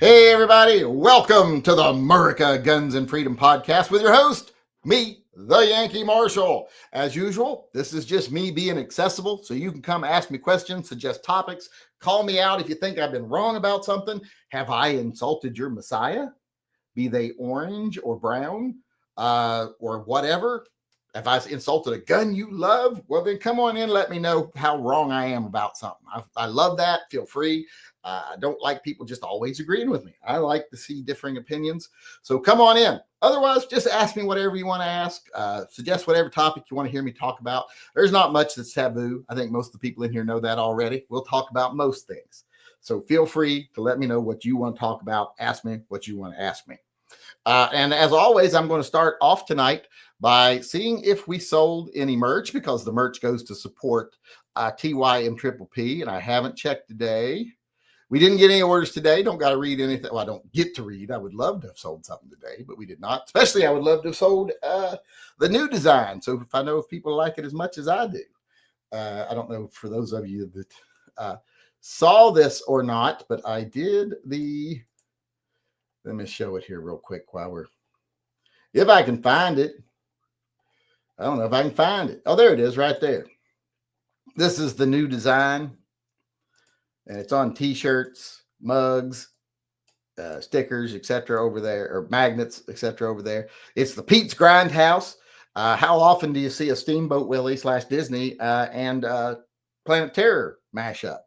Hey, everybody. Welcome to the MURCA Guns and Freedom podcast with your host, me, the Yankee Marshal. As usual, this is just me being accessible, so you can come ask me questions, suggest topics, call me out if you think I've been wrong about something. Have I insulted your Messiah? Be they orange or brown or whatever. If I insulted a gun you love, well, then come on in. Let me know how wrong I am about something. I love that. Feel free. I don't like people just always agreeing with me. I like to see differing opinions. So come on in. Otherwise, just ask me whatever you want to ask. Suggest whatever topic you want to hear me talk about. There's not much that's taboo. I think most of the people in here know that already. We'll talk about most things. So feel free to let me know what you want to talk about. Ask me what you want to ask me. And as always, I'm going to start off tonight by seeing if we sold any merch, because the merch goes to support TYMP, and I haven't checked today. We didn't get any orders today. Don't got to read anything. Well, I don't get to read. I would love to have sold something today, but we did not. Especially, I would love to have sold the new design. So if I know if people like it as much as I do. I don't know for those of you that saw this or not, but I did the... Let me show it here real quick while we're... If I can find it. I don't know if I can find it. Oh, there it is right there. This is the new design. And it's on t-shirts, mugs, stickers, etc. over there, or magnets, etc. over there. It's the Pete's Grindhouse. How often do you see a Steamboat Willie / Disney and Planet Terror mashup?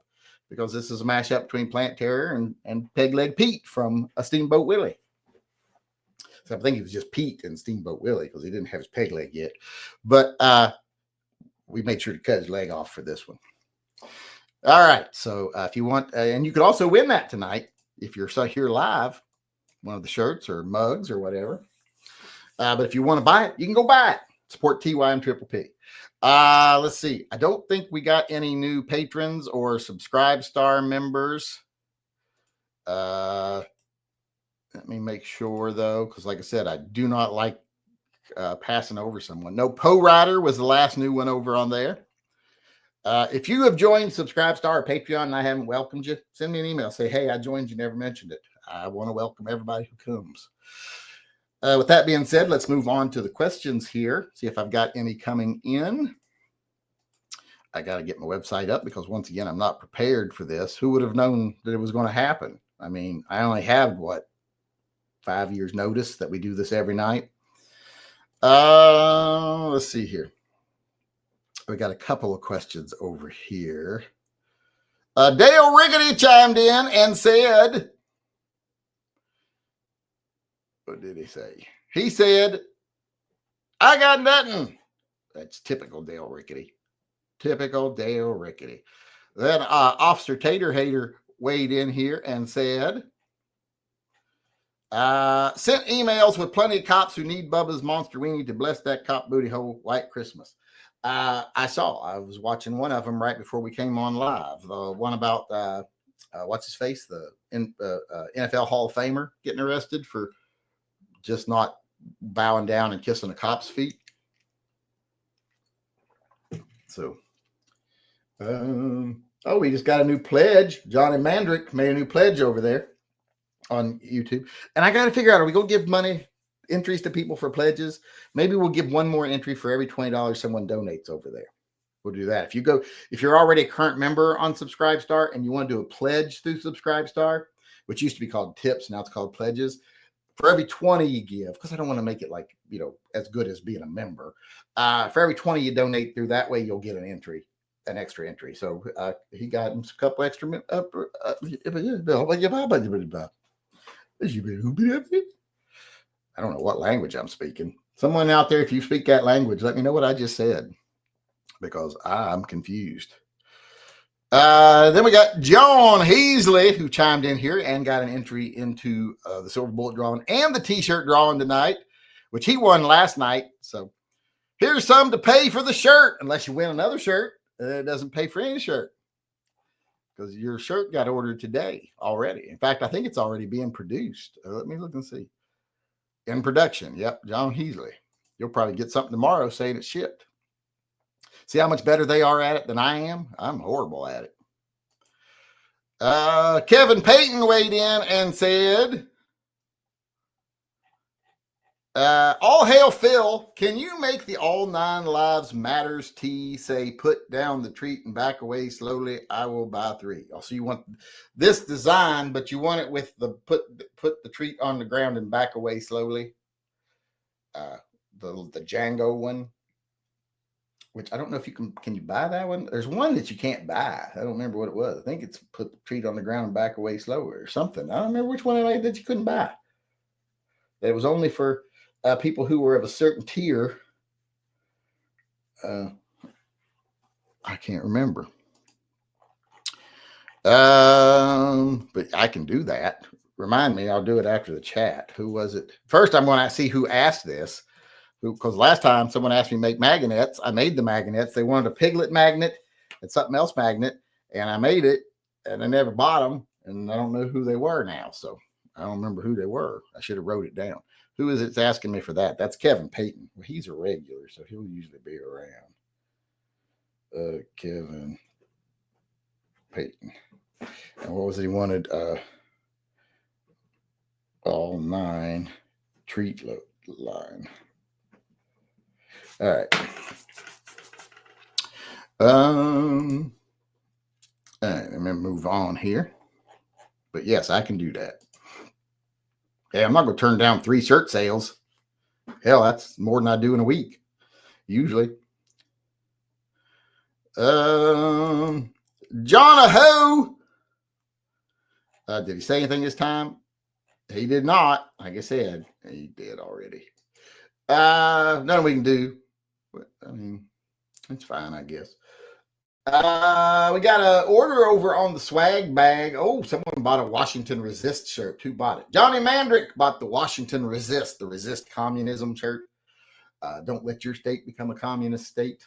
Because this is a mashup between Planet Terror and Peg Leg Pete from a Steamboat Willie. So I think it was just Pete and Steamboat Willie because he didn't have his peg leg yet. But we made sure to cut his leg off for this one. All right. So if you want, and you could also win that tonight if you're here live, one of the shirts or mugs or whatever. But if you want to buy it, you can go buy it. Support TYMP. Let's see. I don't think we got any new patrons or Subscribe Star members. Let me make sure, though, because like I said, I do not like passing over someone. No, Poe Rider was the last new one over on there. If you have joined Subscribe Star or Patreon and I haven't welcomed you, send me an email. Say, hey, I joined you, never mentioned it. I want to welcome everybody who comes. With that being said, let's move on to the questions here. See if I've got any coming in. I got to get my website up because, once again, I'm not prepared for this. Who would have known that it was going to happen? I mean, I only have, 5 years notice that we do this every night. Let's see here. We got a couple of questions over here. Dale Riggedy chimed in and said, what did he say? He said, I got nothing. That's typical Dale Riggedy. Typical Dale Riggedy. Then Officer Tater Hater weighed in here and said, sent emails with plenty of cops who need Bubba's monster weenie to bless that cop booty hole like Christmas. I was watching one of them right before we came on live. The one about, what's his face? The NFL Hall of Famer getting arrested for just not bowing down and kissing a cop's feet. So, we just got a new pledge. Johnny Mandrick made a new pledge over there on YouTube. And I got to figure out, are we going to give money entries to people for pledges? Maybe we'll give one more entry for every $20 someone donates over there. We'll do that. If you're already a current member on Subscribe Star and you want to do a pledge through Subscribe Star, which used to be called tips, now it's called pledges, for every 20 you give, because I don't want to make it like, as good as being a member. For every 20 you donate through, that way you'll get an extra entry. So he got him a couple extra. I don't know what language I'm speaking. Someone out there, if you speak that language, let me know what I just said, because I'm confused. Then we got John Heasley, who chimed in here and got an entry into the Silver Bullet drawing and the t-shirt drawing tonight, which he won last night. So here's some to pay for the shirt, unless you win another shirt. It doesn't pay for any shirt, because your shirt got ordered today already. In fact, I think it's already being produced. Let me look and see. In production. Yep, John Heasley. You'll probably get something tomorrow saying it's shipped. See how much better they are at it than I am? I'm horrible at it. Kevin Payton weighed in and said, all hail Phil, can you make the all 9 lives matters tee say put down the treat and back away slowly? I will buy 3. Also, you want this design, but you want it with the put the treat on the ground and back away slowly. The Django one, which I don't know if you can you buy that one? There's one that you can't buy. I don't remember what it was. I think it's put the treat on the ground and back away slower or something. I don't remember which one I made that you couldn't buy. That it was only for people who were of a certain tier. I can't remember. But I can do that. Remind me, I'll do it after the chat. Who was it? First, I'm going to see who asked this. Because last time someone asked me to make magnets, I made the magnets. They wanted a piglet magnet and something else magnet, and I made it, and I never bought them, and I don't know who they were now. So I don't remember who they were. I should have wrote it down. Who is it asking me for that? That's Kevin Payton. Well, he's a regular, so he'll usually be around. Kevin Payton. And what was it he wanted? All 9 treat line. All right. All right, let me move on here. But yes, I can do that. Hey, I'm not going to turn down 3 shirt sales. Hell, that's more than I do in a week, usually. John Aho. Did he say anything this time? He did not. Like I said, he did already. Nothing we can do. I mean, it's fine, I guess. We got an order over on the swag bag. Oh, someone bought a Washington Resist shirt. Who bought it? Johnny Mandrick bought the Washington Resist, the Resist Communism shirt. Don't let your state become a communist state.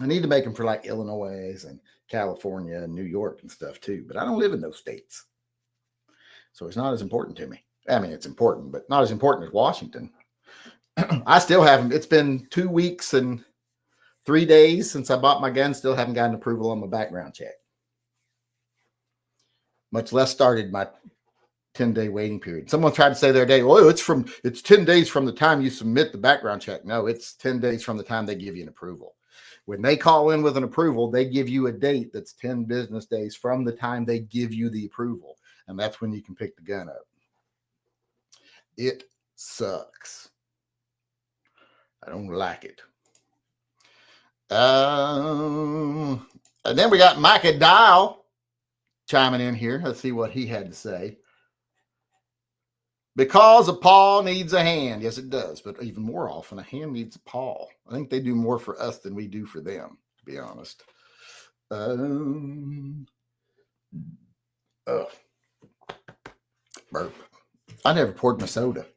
I need to make them for like Illinois and California and New York and stuff too, but I don't live in those states. So it's not as important to me. I mean, it's important, but not as important as Washington. I still haven't. It's been 2 weeks and 3 days since I bought my gun. Still haven't gotten approval on my background check. Much less started my 10-day waiting period. Someone tried to say the other day, "Oh, it's 10 days from the time you submit the background check." No, it's 10 days from the time they give you an approval. When they call in with an approval, they give you a date that's 10 business days from the time they give you the approval, and that's when you can pick the gun up. It sucks. I don't like it. And then we got Micah Dial chiming in here. Let's see what he had to say. Because a paw needs a hand. Yes, it does. But even more often, a hand needs a paw. I think they do more for us than we do for them, to be honest. Burp. I never poured my soda.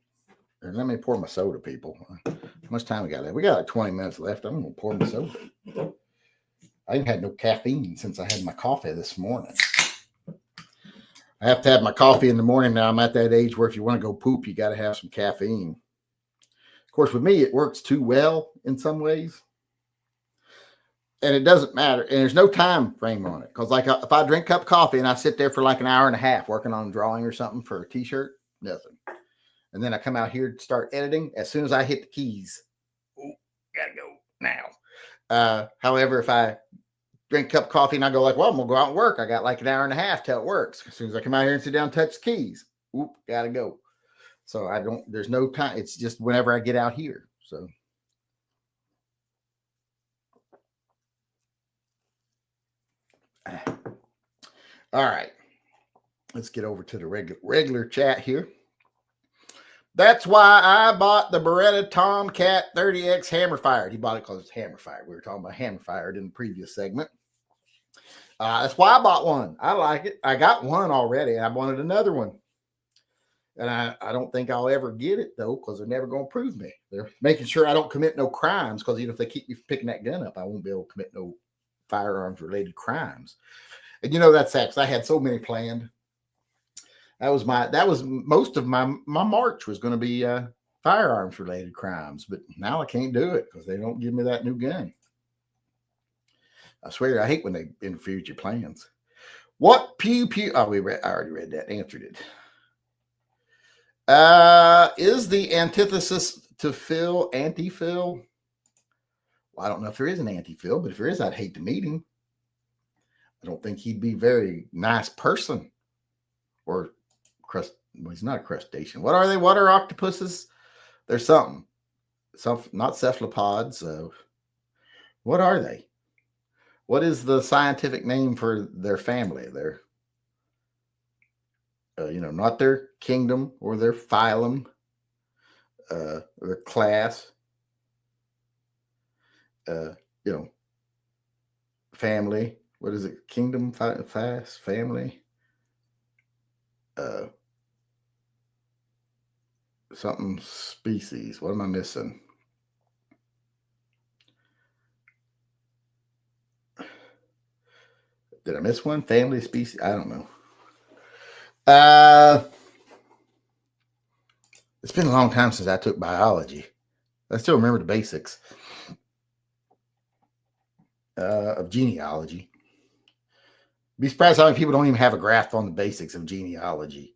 Let me pour my soda, people. How much time we got left? We got like 20 minutes left. I'm going to pour my soda. I ain't had no caffeine since I had my coffee this morning. I have to have my coffee in the morning now. I'm at that age where if you want to go poop, you got to have some caffeine. Of course, with me, it works too well in some ways. And it doesn't matter. And there's no time frame on it. Because like if I drink a cup of coffee and I sit there for like an hour and a half working on a drawing or something for a t-shirt, nothing. And then I come out here to start editing. As soon as I hit the keys, gotta go now. However, if I drink a cup of coffee and I go like, well, I'm going to go out and work. I got like an hour and a half till it works. As soon as I come out here and sit down and touch the keys, gotta go. So there's no time. It's just whenever I get out here. So. All right. Let's get over to the regular chat here. That's why I bought the Beretta Tomcat 30X hammer fired. He bought it because it's hammer fired. We were talking about hammer fired in the previous segment. That's why I bought one. I like it. I got one already, and I wanted another one. And I don't think I'll ever get it, though, because they're never going to prove me. They're making sure I don't commit no crimes, because even if they keep me from picking that gun up, I won't be able to commit no firearms-related crimes. And you know that's sad, because I had so many planned. That was most of my March was going to be firearms related crimes, but now I can't do it because they don't give me that new gun. I swear, I hate when they interfere with your plans. What pew pew? Oh, I already read that. Answered it. Is the antithesis to Phil anti-Phil? Well, I don't know if there is an anti-Phil, but if there is, I'd hate to meet him. I don't think he'd be a very nice person. Or well, he's not a crustacean. What are they? What are octopuses? There's something. Not cephalopods. What are they? What is the scientific name for their family? Their, not their kingdom or their phylum, or their class. Family. What is it? Kingdom, fast, family. Something species. What am I missing? Did I miss one? Family, species? I don't know. It's been a long time since I took biology. I still remember the basics of genealogy. Be surprised how many people don't even have a grasp on the basics of genealogy.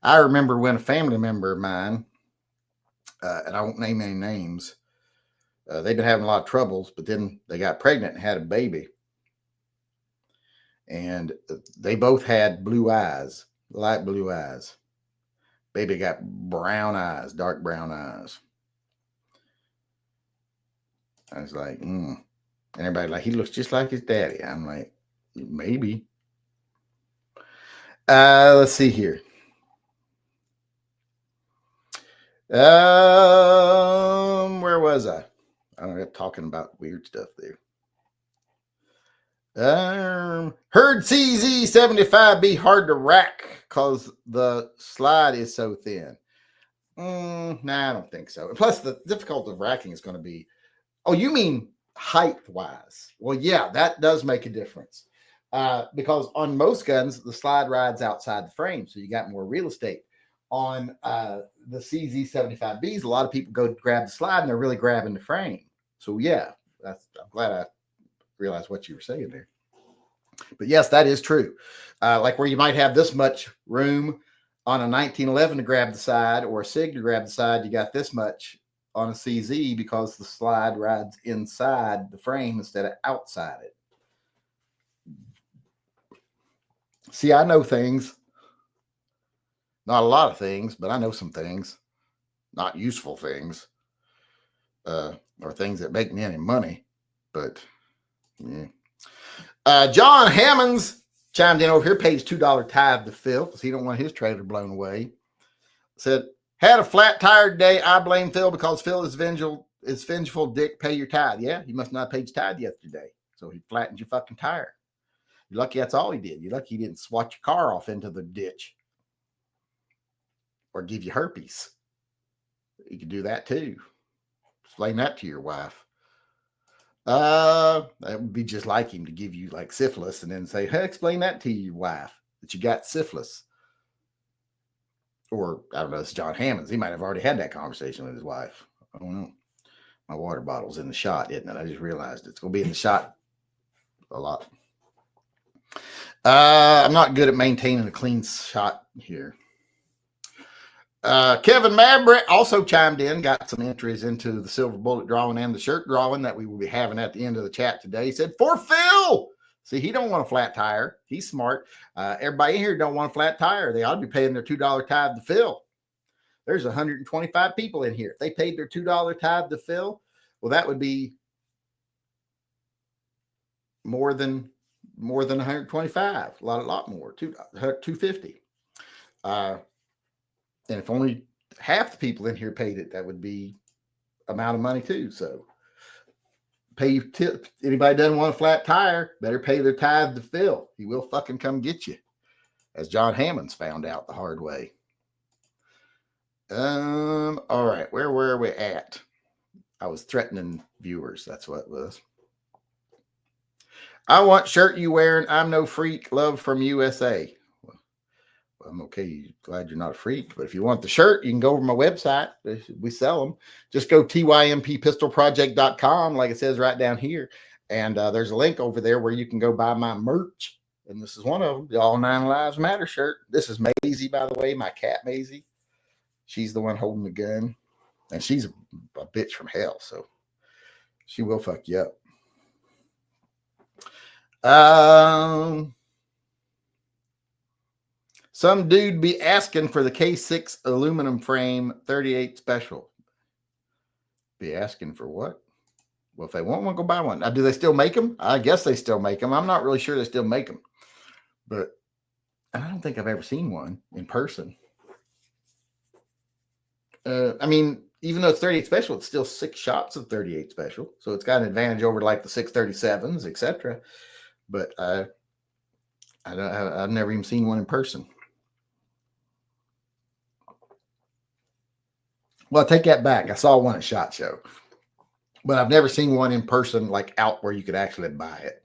I remember when a family member of mine, and I won't name any names, they've been having a lot of troubles, but then they got pregnant and had a baby. And they both had blue eyes, light blue eyes. Baby got brown eyes, dark brown eyes. I was like, And everybody like, he looks just like his daddy. I'm like, maybe. Let's see here. Where was I? I don't know, talking about weird stuff there. Heard CZ75 be hard to rack because the slide is so thin. Nah, I don't think so. Plus, the difficulty of racking is going to be, oh, you mean height-wise? Well, yeah, that does make a difference. Because on most guns, the slide rides outside the frame, so you got more real estate. On the CZ75Bs, a lot of people go to grab the slide, and they're really grabbing the frame. So, yeah, I'm glad I realized what you were saying there. But, yes, that is true. Like where you might have this much room on a 1911 to grab the side or a SIG to grab the side, you got this much on a CZ because the slide rides inside the frame instead of outside it. See, I know things. Not a lot of things, but I know some things. Not useful things. Or things that make me any money. But, yeah. John Hammonds chimed in over here, pays $2 tithe to Phil because he don't want his trailer blown away. Said, had a flat tire today. I blame Phil because Phil is vengeful dick. Pay your tithe. Yeah, you must not have paid your tithe yesterday. So he flattened your fucking tire. You're lucky that's all he did. You're lucky he didn't swat your car off into the ditch or give you herpes. You could do that too. Explain that to your wife. That would be just like him to give you like syphilis and then say, hey, explain that to your wife that you got syphilis. Or, I don't know, it's John Hammonds. He might have already had that conversation with his wife. I don't know. My water bottle's in the shot, isn't it? I just realized it's going to be in the shot a lot. I'm not good at maintaining a clean shot here. Kevin Mabry also chimed in, got some entries into the silver bullet drawing and the shirt drawing that we will be having at the end of the chat today. He said, for Phil. See, he don't want a flat tire. He's smart. Everybody in here don't want a flat tire. They ought to be paying their $2 tithe to Phil. There's 125 people in here. If they paid their $2 tithe to Phil, well, that would be more than 125. A lot more. 250. And if only half the people in here paid it, that would be amount of money too. So pay tip. Anybody doesn't want a flat tire, better pay their tithe to Phil. He will fucking come get you. As John Hammonds found out the hard way. All right, where were we at? I was threatening viewers. That's what it was. I want shirt you wearing. I'm no freak. Love from USA. I'm okay. Glad you're not a freak. But if you want the shirt, you can go over my website. We sell them. Just go TYMPpistolproject.com, like it says right down here. And there's a link over there where you can go buy my merch. And this is one of them, the All Nine Lives Matter shirt. This is Maisie, by the way, my cat Maisie. She's the one holding the gun. And she's a bitch from hell, so she will fuck you up. Some dude be asking for the K6 aluminum frame 38 special. Be asking for what? Well, if they want one, go buy one. Do they still make them? I guess they still make them. I'm not really sure they still make them. But I don't think I've ever seen one in person. I mean, even though it's 38 special, it's still 6 shots of 38 special. So it's got an advantage over like the 637s, etc. But I've never even seen one in person. Well, I take that back. I saw one at SHOT Show, but I've never seen one in person, like out where you could actually buy it.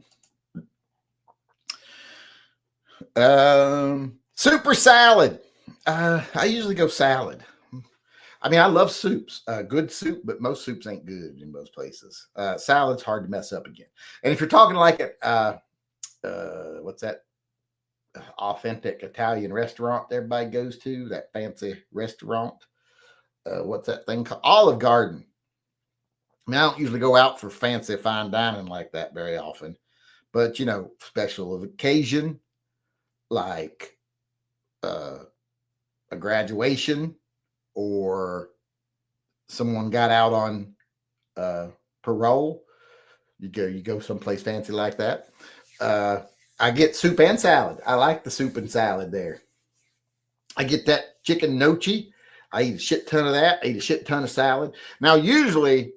Super salad. I usually go salad. I mean, I love soups, good soup, but most soups ain't good in most places. Salad's hard to mess up again. And if you're talking like what's that authentic Italian restaurant everybody goes to, that fancy restaurant? What's that thing called? Olive Garden. I mean, I don't usually go out for fancy fine dining like that very often, but special occasion like a graduation or someone got out on parole, you go someplace fancy like that. I get soup and salad. I like the soup and salad there. I get that chicken nochi. I eat a shit ton of that. I eat a shit ton of salad. Now, usually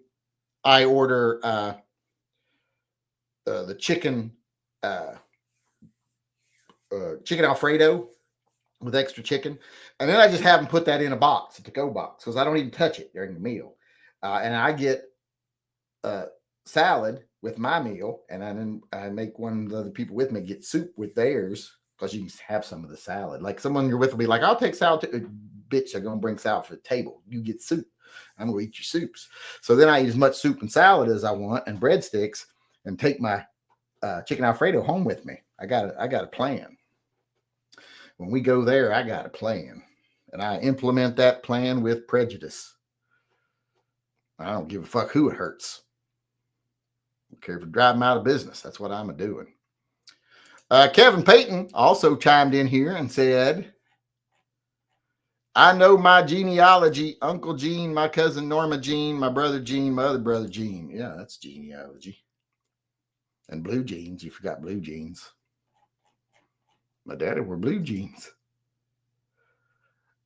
I order the chicken Alfredo with extra chicken. And then I just have them put that in a box, a to-go box, because I don't even touch it during the meal. And I get salad with my meal, and then I make one of the other people with me get soup with theirs, because you can have some of the salad. Like someone you're with will be like, I'll take salad too. Bitch, I'm going to bring salad for the table. You get soup. I'm going to eat your soups. So then I eat as much soup and salad as I want and breadsticks and take my chicken Alfredo home with me. I got a plan. When we go there, I got a plan. And I implement that plan with prejudice. I don't give a fuck who it hurts. I don't care if it drive them out of business. That's what I'm doing. Kevin Payton also chimed in here and said, I know my genealogy, Uncle Gene, my cousin Norma Jean, my brother Gene, my other brother Gene. Yeah, that's genealogy. And blue jeans. You forgot blue jeans. My daddy wore blue jeans.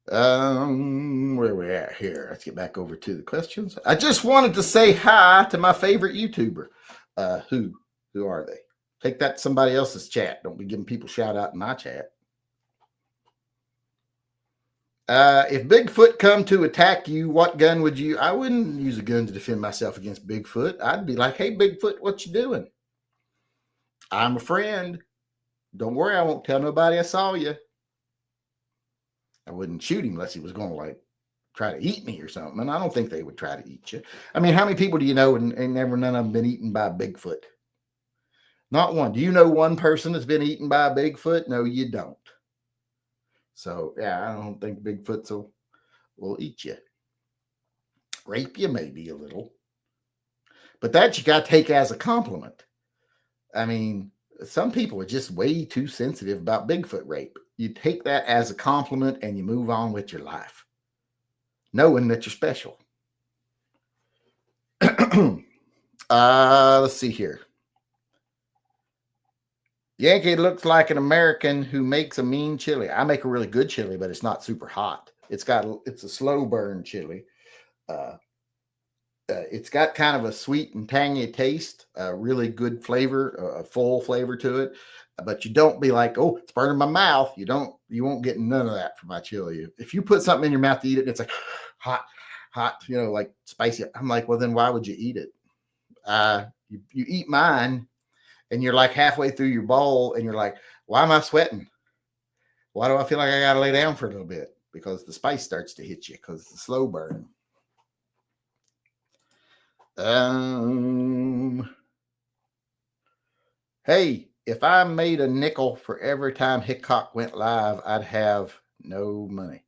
Where we at here? Let's get back over to the questions. I just wanted to say hi to my favorite YouTuber. Who are they? Take that to somebody else's chat. Don't be giving people shout out in my chat. If Bigfoot come to attack you, what gun would you? I wouldn't use a gun to defend myself against Bigfoot. I'd be like, hey, Bigfoot, what you doing? I'm a friend. Don't worry, I won't tell nobody I saw you. I wouldn't shoot him unless he was going to try to eat me or something. And I don't think they would try to eat you. I mean, how many people do you know and never none of them been eaten by a Bigfoot? Not one. Do you know one person that's been eaten by a Bigfoot? No, you don't. So, yeah, I don't think Bigfoots will eat you. Rape you maybe a little. But that you got to take as a compliment. I mean, some people are just way too sensitive about Bigfoot rape. You take that as a compliment and you move on with your life, knowing that you're special. Let's see here. Yankee looks like an American who makes a mean chili. I make a really good chili, but it's not super hot. It's a slow burn chili. It's got kind of a sweet and tangy taste, a really good flavor, a full flavor to it. But you don't be like, oh, it's burning my mouth. You won't get none of that from my chili. If you put something in your mouth to eat it, it's like hot, like spicy. I'm like, well, then why would you eat it? You eat mine and you're like halfway through your bowl and you're like, why am I sweating? Why do I feel like I got to lay down for a little bit? Because the spice starts to hit you because it's a slow burn. Hey, If I made a nickel for every time Hickok went live, I'd have no money.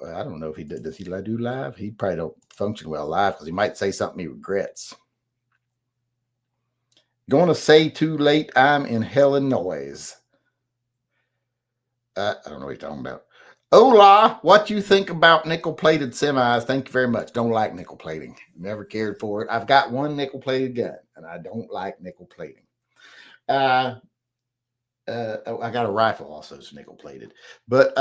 I don't know if he did. Does he do live? He probably don't function well live because he might say something he regrets. Going to say too late. I'm in Illinois. I don't know what you're talking about. Hola, what you think about nickel-plated semis? Thank you very much. Don't like nickel plating. Never cared for it. I've got one nickel-plated gun, and I don't like nickel plating. I got a rifle also, it's nickel-plated, but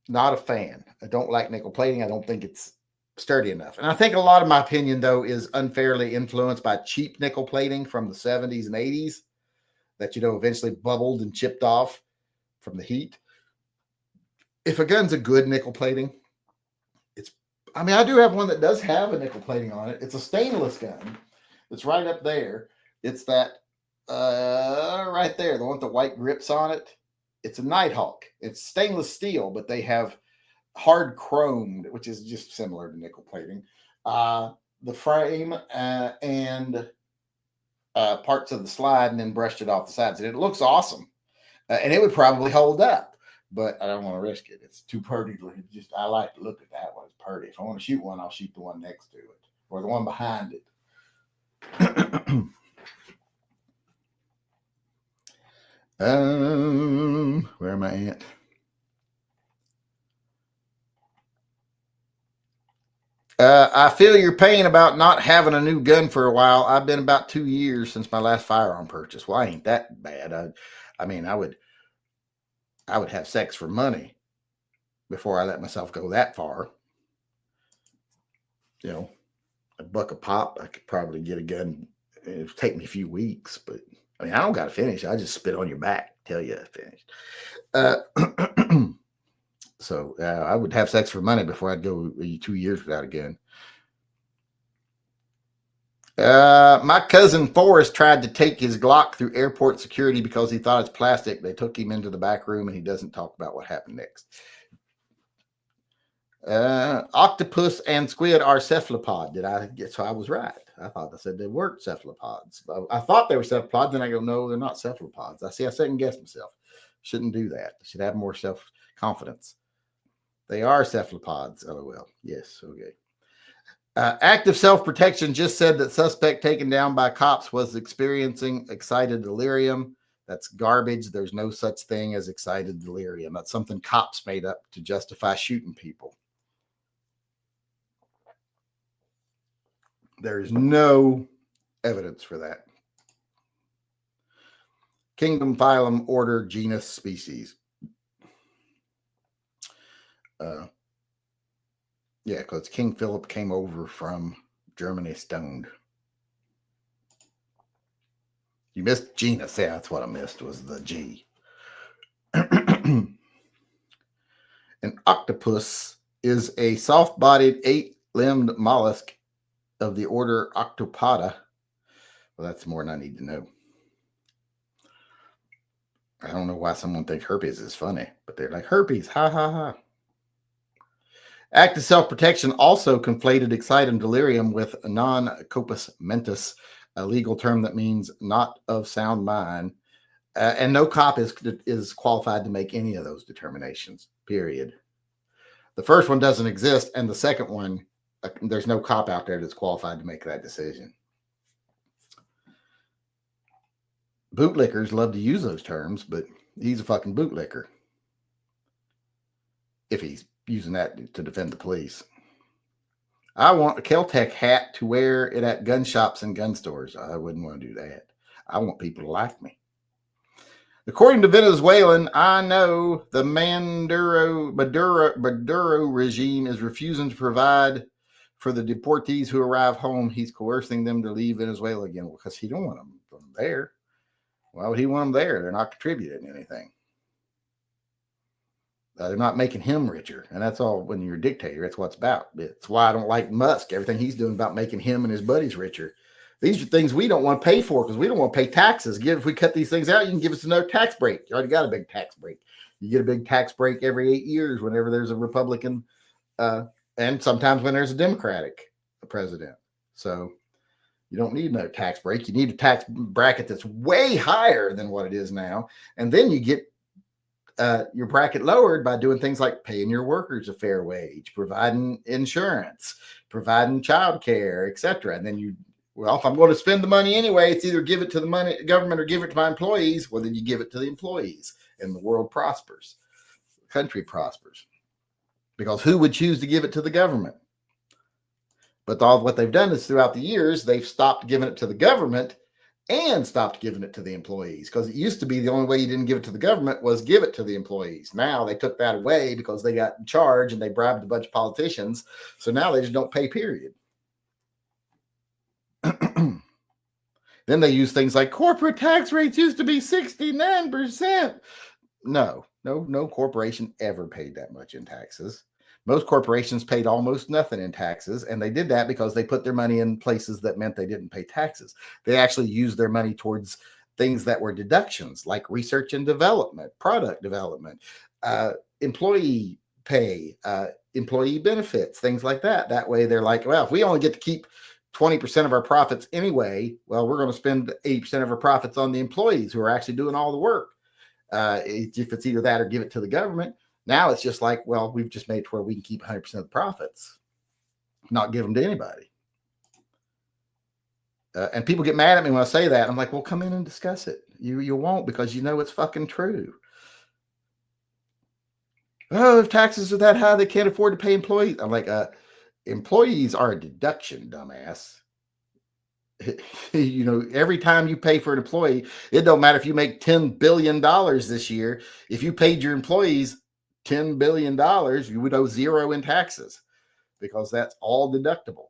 not a fan. I don't like nickel plating. I don't think it's sturdy enough. And I think a lot of my opinion, though, is unfairly influenced by cheap nickel plating from the 70s and 80s that, eventually bubbled and chipped off from the heat. If a gun's a good nickel plating, I do have one that does have a nickel plating on it. It's a stainless gun. It's right up there. It's that right there, the one with the white grips on it. It's a Nighthawk. It's stainless steel, but they have hard chromed, which is just similar to nickel plating. The frame and parts of the slide, and then brushed it off the sides. And it looks awesome. And it would probably hold up. But I don't want to risk it. It's too pretty. I like to look at that one. It's pretty. If I want to shoot one, I'll shoot the one next to it or the one behind it. Where am I at? I feel your pain about not having a new gun for a while. I've been about 2 years since my last firearm purchase. Well, ain't that bad. I would have sex for money before I let myself go that far. $1 a pop, I could probably get a gun. It would take me a few weeks, but I don't got to finish. I just spit on your back, tell you I finished. So I would have sex for money before I'd go 2 years without a gun. My cousin Forrest tried to take his Glock through airport security because he thought it's plastic. They took him into the back room, and he doesn't talk about what happened next. Octopus and squid are cephalopod. Did I get? So I was right. I thought I said they weren't cephalopods. I thought they were cephalopods, and I go, no, they're not cephalopods. I second guessed myself. Shouldn't do that. I should have more self-confidence. They are cephalopods. LOL. Yes. Okay. Active self-protection just said that suspect taken down by cops was experiencing excited delirium. That's garbage. There's no such thing as excited delirium. That's something cops made up to justify shooting people. There is no evidence for that. Kingdom, phylum, order, genus, species. Yeah, because King Philip came over from Germany stoned. You missed genus. Yeah, that's what I missed, was the G. An octopus is a soft-bodied, 8-limbed mollusk of the order Octopoda. Well, that's more than I need to know. I don't know why someone thinks herpes is funny, but they're like, herpes, ha, ha, ha. Active self-protection also conflated excited delirium with non-compos mentis, a legal term that means not of sound mind. And no cop is qualified to make any of those determinations, period. The first one doesn't exist, and the second one, there's no cop out there that's qualified to make that decision. Bootlickers love to use those terms, but he's a fucking bootlicker if he's using that to defend the police. I want a Kel-Tec hat to wear it at gun shops and gun stores. I wouldn't want to do that. I want people to like me. According to Venezuelan, I know the Maduro regime is refusing to provide for the deportees who arrive home. He's coercing them to leave Venezuela again because he don't want them there. Why would he want them there? They're not contributing anything. They're not making him richer. And that's all. When you're a dictator, that's what it's about. It's why I don't like Musk. Everything he's doing about making him and his buddies richer. These are things we don't want to pay for because we don't want to pay taxes. If we cut these things out, you can give us another tax break. You already got a big tax break. You get a big tax break every 8 years whenever there's a Republican and sometimes when there's a Democratic president. So You don't need no tax break. You need a tax bracket that's way higher than what it is now. And then you get your bracket lowered by doing things like paying your workers a fair wage, providing insurance, providing child care, etc. And then if I'm going to spend the money anyway, it's either give it to the government or give it to my employees. Well, then you give it to the employees and the world prospers. The country prospers. Because who would choose to give it to the government? But all what they've done is throughout the years, they've stopped giving it to the government and stopped giving it to the employees, because it used to be the only way you didn't give it to the government was give it to the employees. Now they took that away because they got in charge and they bribed a bunch of politicians. So now they just don't pay, period. Then they use things like corporate tax rates used to be 69%. No corporation ever paid that much in taxes. Most corporations paid almost nothing in taxes, and they did that because they put their money in places that meant they didn't pay taxes. They actually used their money towards things that were deductions, like research and development, product development, employee pay, employee benefits, things like that. That way they're like, well, if we only get to keep 20% of our profits anyway, well, we're going to spend 80% of our profits on the employees who are actually doing all the work. If it's either that or give it to the government. Now it's just like, well, we've just made it to where we can keep 100% of the profits, not give them to anybody. And people get mad at me when I say that. I'm like, well, come in and discuss it. You won't, because you know it's fucking true. Oh, if taxes are that high, they can't afford to pay employees. I'm like, employees are a deduction, dumbass. Every time you pay for an employee, it don't matter if you make $10 billion this year. If you paid your employees $10 billion, you would owe zero in taxes, because that's all deductible.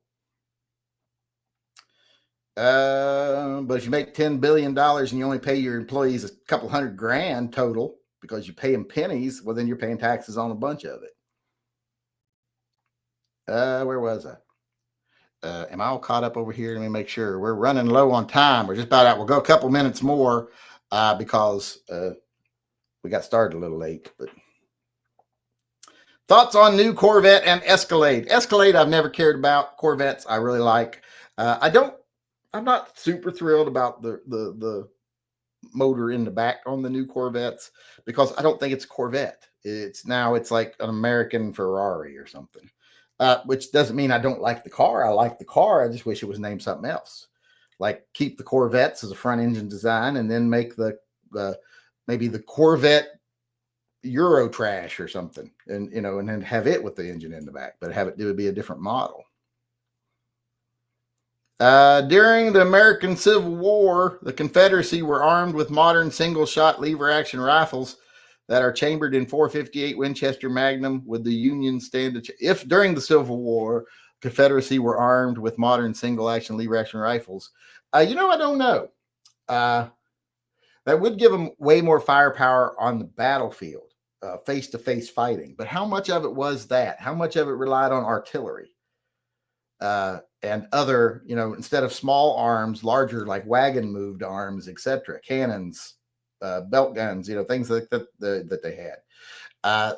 But if you make $10 billion and you only pay your employees a couple $100,000 total because you pay them pennies, well, then you're paying taxes on a bunch of it. Where was I? Am I all caught up over here? Let me make sure. We're running low on time. We're just about out. We'll go a couple minutes more because we got started a little late. But thoughts on new Corvette and Escalade? Escalade I've never cared about. Corvettes I really like. I'm not super thrilled about the motor in the back on the new Corvettes, because I don't think it's a Corvette. It's like an American Ferrari or something. Which doesn't mean I don't like the car. I like the car. I just wish it was named something else. Like keep the Corvettes as a front engine design, and then make maybe the Corvette Euro Trash or something, and and then have it with the engine in the back, but it would be a different model. During the American Civil War, the Confederacy were armed with modern single-shot lever-action rifles that are chambered in .458 Winchester Magnum. Would the Union stand if during the Civil War, Confederacy were armed with modern single-action lever-action rifles? I don't know. That would give them way more firepower on the battlefield, face-to-face fighting. But how much of it was that? How much of it relied on artillery? And other, instead of small arms, larger, like wagon moved arms, etc., cannons, belt guns, things like that they had.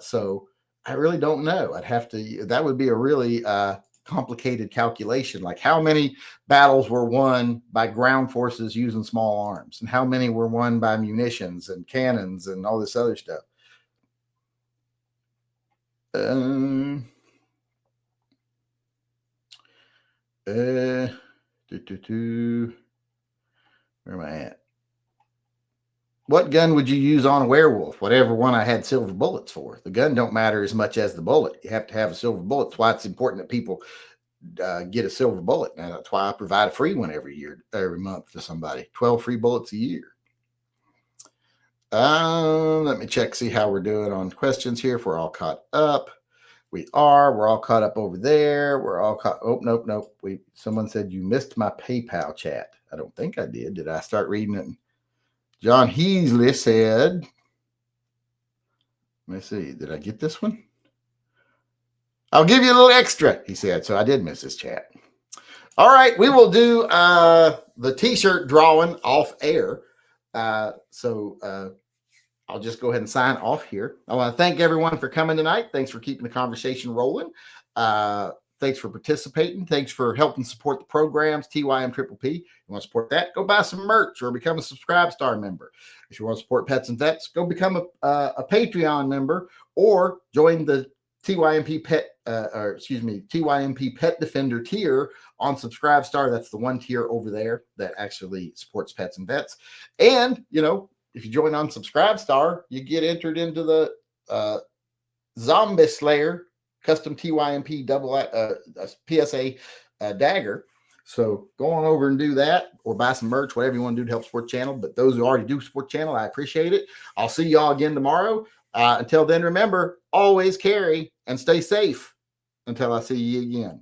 So I really don't know. That would be a really complicated calculation. Like how many battles were won by ground forces using small arms, and how many were won by munitions and cannons and all this other stuff. Where am I at? What gun would you use on a werewolf? Whatever one I had silver bullets for. The gun don't matter as much as the bullet. You have to have a silver bullet. That's why it's important that people get a silver bullet. And that's why I provide a free one every month to somebody. 12 free bullets a year. Let me check, see how we're doing on questions here. If we're all caught up. We're all caught up over there. We're all caught. Oh, nope. Someone said you missed my PayPal chat. I don't think I did. Did I start reading it? John Heasley said, let me see. Did I get this one? I'll give you a little extra, he said. So I did miss his chat. All right. We will do the t-shirt drawing off air. I'll just go ahead and sign off here. I want to thank everyone for coming tonight. Thanks for keeping the conversation rolling. Thanks for participating. Thanks for helping support the programs, TYM Triple P. You want to support that? Go buy some merch or become a Subscribe Star member. If you want to support Pets and Vets, go become a Patreon member or join the TYMP Pet Defender tier on Subscribe Star. That's the one tier over there that actually supports Pets and Vets. And, you know, if you join on Subscribe Star, you get entered into the Zombie Slayer custom TYMP PSA dagger. So go on over and do that or buy some merch, whatever you want to do to help support the channel. But those who already do support the channel, I appreciate it. I'll see y'all again tomorrow. Until then, remember, always carry and stay safe until I see you again.